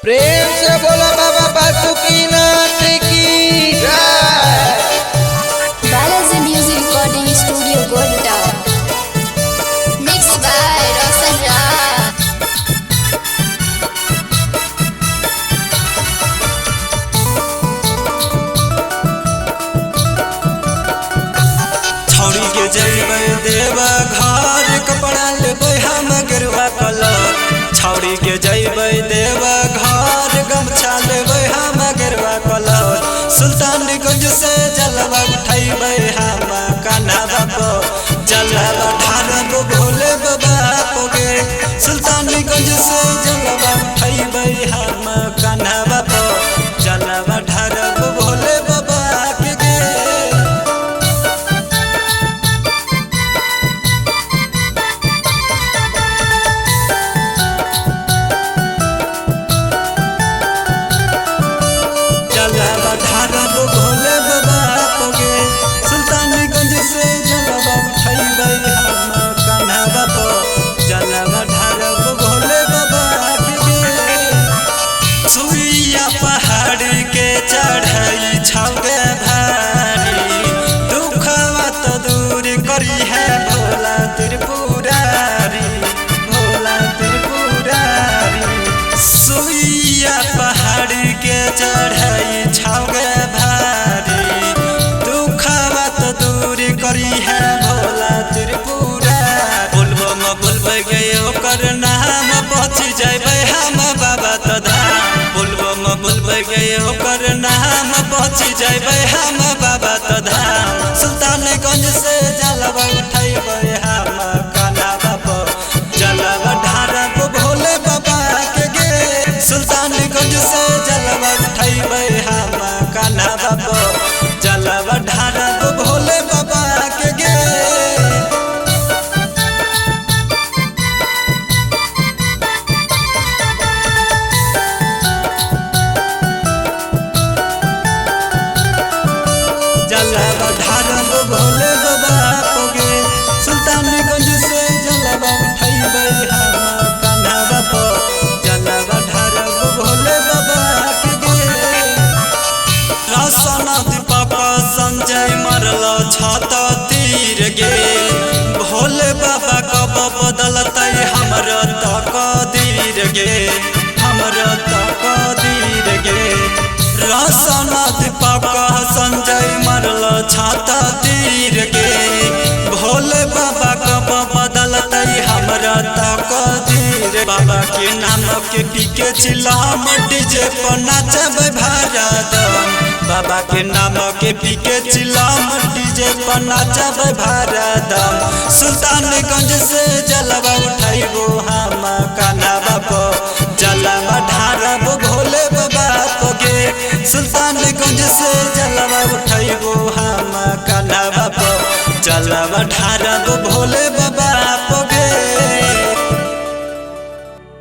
प्रेम से बोला बाबा बासुकीनाथ की जय। Balaji music recording studio Godda. Mix by Roshan Raj. छौड़ी के जइबै देवा घर कपड़ा लेबै हम गेरुआ कलर। छौड़ी के जइबै देवा घर गमछा लेबै हम गेरुआ कलर। सुल्तानगंज से जलवा उठैबै हम कान्हा बाबा जलवा ढारब भोले बाबा गे। सुल्तानगंज से जलवा उठैबै हम कान्हा बाबा जलवा ढारब भोले बाबा के गे। जलवा ढारब भोले बाबा गे। सुल्तानगंज से जलवा उठैबै हम कान्हा बाबा जलवा ढारब भोले बाबा गे। सुइया पहाड़ के चढ़ाई छौगे भारी दुखवा तो दूर करी है भोला त्रिपुरारी भोला त्रिपुरारी। सुइया पहाड़ के चढ़ाई छौगे भारी दुखवा तो दूर करी है भोला त्रिपुरारी। बोलबो गए ओकर नाम पहुँच जइबै हम बाबा तो धाम। बोलबो गए ओकर नाम पहुँच जइबै हम बाबा तो धाम। सुल्तानगंज से जलवा उठैबै हम कान्हा बाबा जलवा ढारब भोले बाबा के गे। सुल्तानगंज से जलवा उठैबै हम कान्हा बाबा जलवा ढारब भोले बाबा के गे। जलवा ढारब भोले बाबा गे। सुल्तानगंज से जलवा उठैबै हम कान्हा बाबा जलवा ढारब भोले बाबा के गे। रोशन दीपक संजय मरल छत तीर गे। भोले बाबा कब बदलतै हमर तकदीर गे हमर तकदीर गे। रोशन दीपक संजय मरल छत तीर गे। भोले बाबा कब बदलतै हमरा तकदीर। बाबा के नाम के पीके चिल्लाम डीजे पर नाचबै भारदम। बाबा के नाम के पीके चिल्लाम डीजे पर नाचबै भारदम। सुल्तानगंज से जलवा उठैबो हम कान्हा बाबा जलवा ढारब भोले बाबा गे। सुल्तानगंज से जलवा उठैबो हम कान्हा बाबा जलवा ढारब भोले बाबा